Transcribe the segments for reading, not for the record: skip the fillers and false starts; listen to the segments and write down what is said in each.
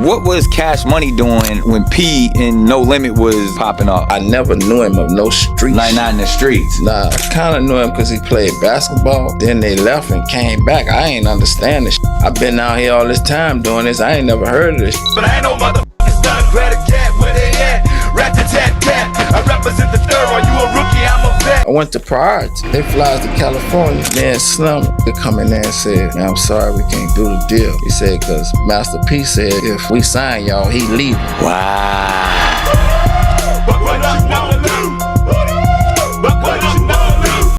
What was Cash Money doing when P and No Limit was popping off? I never knew him of no streets. Like not in the streets. Nah, kinda knew him because he played basketball. Then they left and came back. I ain't understand this. I've been out here all this time doing this. I ain't never heard of this. But I ain't no motherfucking stunner, grab a cat, where they at? Rat-a-tat-tat, I represent the third, are you a rookie? I'm a vet. I went to Pride. They flies to California. Man, Slim, they come in there and said, man, I'm sorry, we can't do the deal. He said, because Master P said, if we sign y'all, he leave. Wow.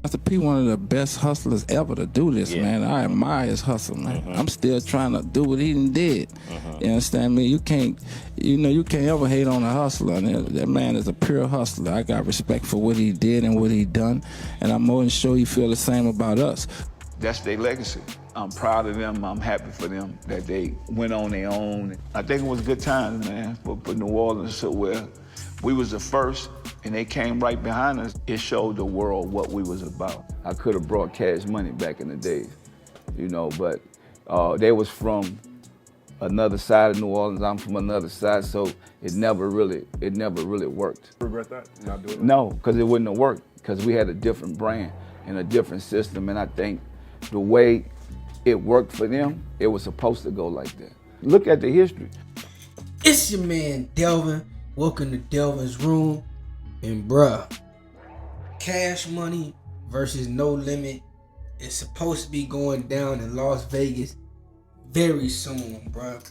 Master P, one of the best hustlers ever to do this, man. I admire his hustle, man. I'm still trying to do what he done did. You understand me? You can't ever hate on a hustler. That man is a pure hustler. I got respect for what he did and what he done, and I'm more than sure he feel the same about us. That's their legacy. I'm proud of them. I'm happy for them that they went on their own. I think it was good times, man, for New Orleans, so where we was the first and they came right behind us. It showed the world what we was about. I could have brought Cash Money back in the days, you know, but they was from another side of New Orleans. I'm from another side, so it never really worked. Regret that? Not doing it? No, because it wouldn't have worked, because we had a different brand and a different system, and I think the way it worked for them, it was supposed to go like that. Look at the history. It's your man Delvin. Welcome to Delvin's Room. And bruh, Cash Money versus No Limit is supposed to be going down in Las Vegas very soon, bruh.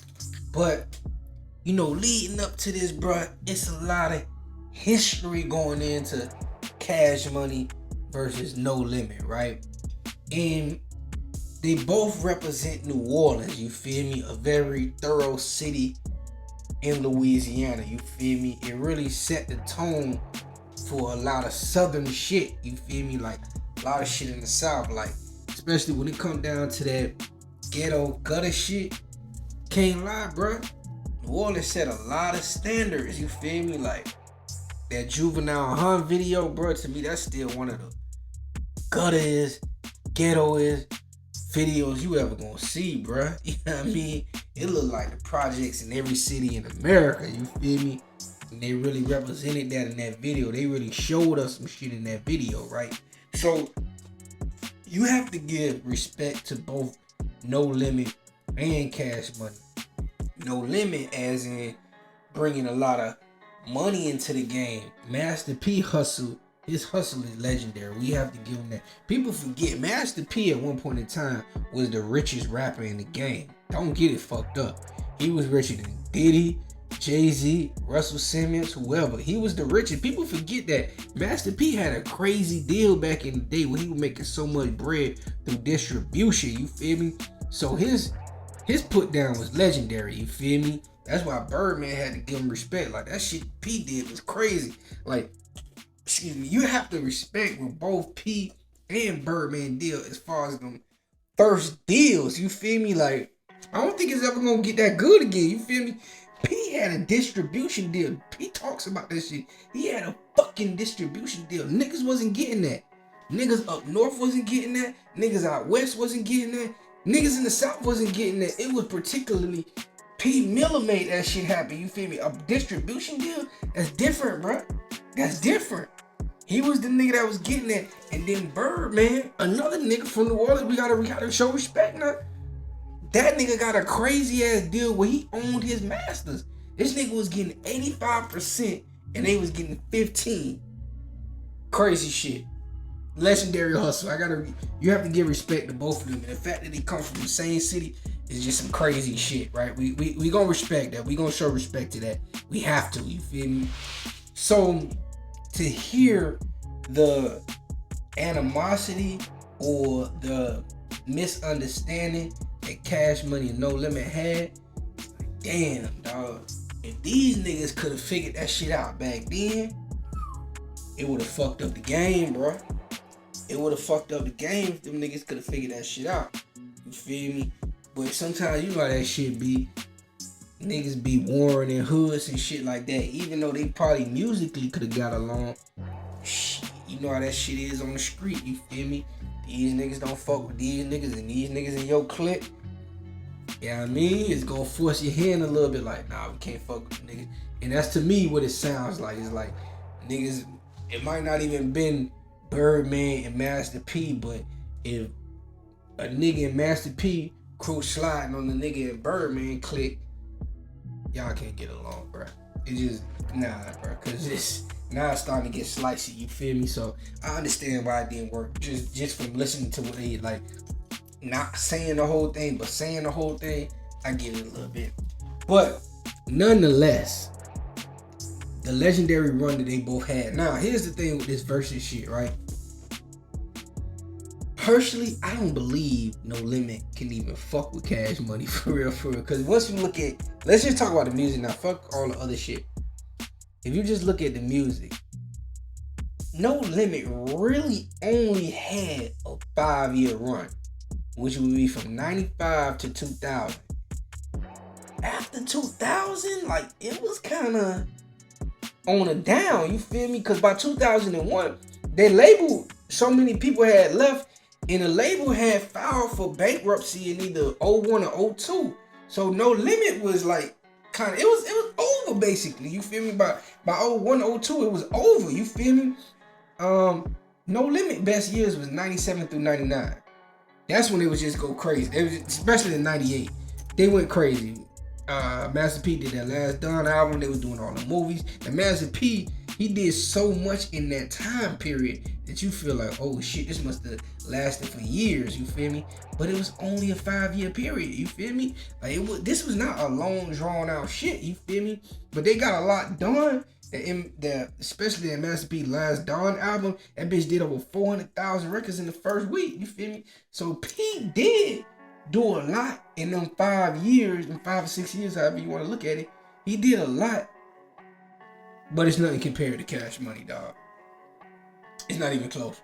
But, you know, leading up to this, bruh, it's a lot of history going into Cash Money versus No Limit, right? And they both represent New Orleans, you feel me? A very thorough city in Louisiana, you feel me? It really set the tone for a lot of southern shit, you feel me? Like a lot of shit in the South, like especially when it come down to that ghetto gutter shit. Can't lie, bruh. New Orleans set a lot of standards, you feel me? Like that Juvenile Hunt video, bruh, to me that's still one of the ghettoest videos you ever gonna see, bruh. You know what I mean? It look like the projects in every city in America, you feel me? And they really represented that in that video. They really showed us some shit in that video, right? So you have to give respect to both No Limit and Cash Money. No Limit as in bringing a lot of money into the game. Master P hustle. His hustle is legendary. We have to give him that. People forget Master P at one point in time was the richest rapper in the game. Don't get it fucked up. He was richer than Diddy, Jay-Z, Russell Simmons, whoever. He was the richest. People forget that Master P had a crazy deal back in the day where he was making so much bread through distribution. You feel me? So his put down was legendary. You feel me? That's why Birdman had to give him respect. Like that shit P did was crazy. Like, excuse me, you have to respect what both P and Birdman did as far as them first deals. You feel me? Like, I don't think it's ever gonna get that good again. You feel me? P had a distribution deal. P talks about this shit. He had a fucking distribution deal. Niggas wasn't getting that. Niggas up north wasn't getting that. Niggas out west wasn't getting that. Niggas in the south wasn't getting that. It was particularly P Miller made that shit happen. You feel me? A distribution deal? That's different, bro. That's different. He was the nigga that was getting that. And then Birdman, another nigga from New Orleans, we gotta show respect now. That nigga got a crazy ass deal where he owned his masters. This nigga was getting 85% and they was getting 15%. Crazy shit. Legendary hustle. You have to give respect to both of them. And the fact that they come from the same city is just some crazy shit, right? We gonna respect that. We gonna show respect to that. We have to, you feel me? So to hear the animosity or the misunderstanding that Cash Money and No Limit had, damn, dog. If these niggas could have figured that shit out back then, it would have fucked up the game, bro. It would have fucked up the game if them niggas could have figured that shit out. You feel me? But sometimes you know how that shit be. Niggas be warring in hoods and shit like that. Even though they probably musically could have got along. Shit, you know how that shit is on the street, you feel me? These niggas don't fuck with these niggas and these niggas in your clique. Yeah, I mean, it's gonna force your hand a little bit. Like, nah, we can't fuck with niggas. And that's to me what it sounds like. It's like niggas. It might not even been Birdman and Master P, but if a nigga and Master P crew sliding on the nigga and Birdman click, y'all can't get along, bro. It just bro. Cause it's now it's starting to get slicey. You feel me? So I understand why it didn't work. Just from listening to what they like, not saying the whole thing, but saying the whole thing. I get it a little bit, but nonetheless, the legendary run that they both had. Now, here's the thing with this versus shit, right? Personally, I don't believe No Limit can even fuck with Cash Money for real. Because once you look at, let's just talk about the music now. Fuck all the other shit. If you just look at the music, No Limit really only had a 5-year run, which would be from 95 to 2000. After 2000, like, it was kind of on a down, you feel me? Because by 2001, their label, so many people had left, and the label had filed for bankruptcy in either 01 or 02. So No Limit was like, kind of, it was over basically, you feel me? By 01, 02, it was over, you feel me? No Limit best years was 97 through 99. That's when it was just go crazy. It was, especially in 98. They went crazy. Master P did that last Don album. They was doing all the movies. And Master P, he did so much in that time period that you feel like, oh shit, this must have lasted for years. You feel me? But it was only a 5-year period. You feel me? Like this was not a long drawn out shit. You feel me? But they got a lot done. Especially in Master P last Dawn album, that bitch did over 400,000 records in the first week. You feel me? So P did do a lot in them 5 years, in 5 or 6 years, however you want to look at it. He did a lot, but it's nothing compared to Cash Money, dog. It's not even close.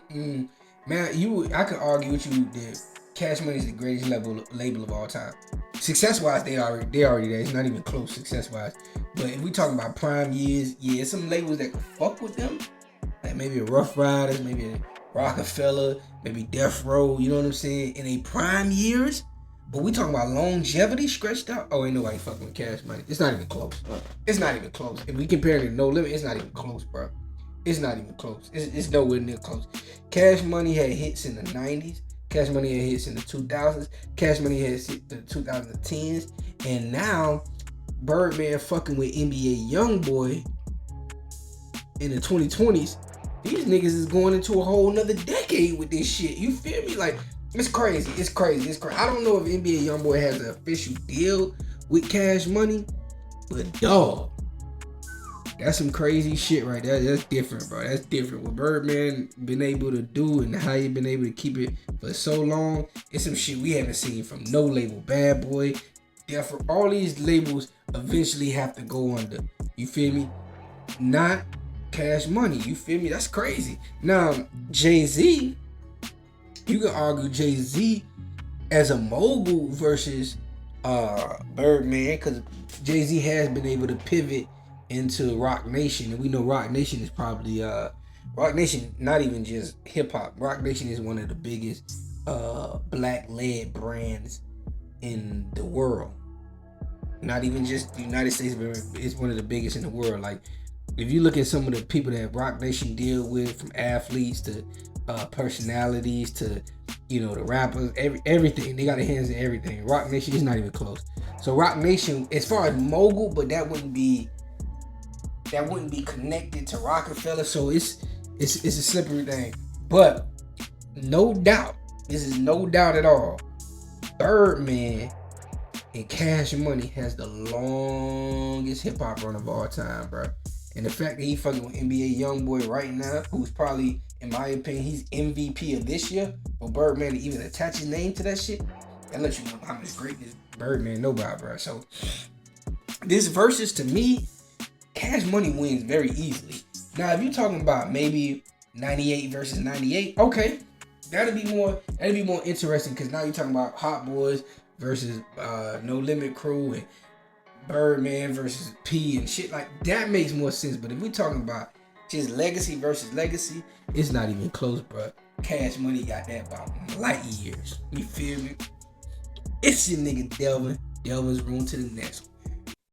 Man, I could argue with you that Cash Money is the greatest label of all time. Success-wise, they already there. It's not even close success-wise. But if we talking about prime years, yeah, some labels that could fuck with them, like maybe a Rough Riders, maybe a Rockefeller, maybe Death Row, you know what I'm saying? In a prime years, but we talking about longevity stretched out. Oh, ain't nobody fucking with Cash Money. It's not even close. It's not even close. If we compare it to No Limit, it's not even close, bro. It's not even close. It's nowhere near close. Cash Money had hits in the 90s. Cash Money had hits in the 2000s. Cash Money had hits in the 2010s. And now, Birdman fucking with NBA Youngboy in the 2020s. These niggas is going into a whole nother decade with this shit. You feel me? Like, it's crazy. It's crazy. I don't know if NBA Youngboy has an official deal with Cash Money, but dog, that's some crazy shit right there. That's different, bro. That's different. What Birdman been able to do and how he been able to keep it for so long, it's some shit we haven't seen from no label. Bad Boy, for all these labels eventually have to go under. You feel me? Not Cash Money. You feel me? That's crazy. Now, Jay-Z, you can argue Jay-Z as a mogul versus Birdman, because Jay-Z has been able to pivot into Rock Nation, and we know Rock Nation is probably Rock Nation, not even just hip hop. Rock Nation is one of the biggest black-led brands in the world. Not even just the United States, but it's one of the biggest in the world. Like, if you look at some of the people that Rock Nation deal with, from athletes to personalities to, you know, the rappers, everything, they got their hands in everything. Rock Nation is not even close. So Rock Nation, as far as mogul, but that wouldn't be connected to Rockefeller. So it's a slippery thing. But no doubt, this is no doubt at all, Birdman and Cash Money has the longest hip hop run of all time, bro. And the fact that he fucking with NBA Youngboy right now, who's probably, in my opinion, he's MVP of this year, for Birdman to even attach his name to that shit, that lets you know how much greatness Birdman know about, bro. So this versus, to me, Cash Money wins very easily. Now, if you're talking about maybe 98 versus 98, okay, that'd be more interesting, because now you're talking about Hot Boys versus No Limit Crew and Birdman versus P and shit like that makes more sense. But if we're talking about just legacy versus legacy, it's not even close, bro. Cash Money got that by light years. You feel me? It's your nigga Delvin. Delvin's room to the next one.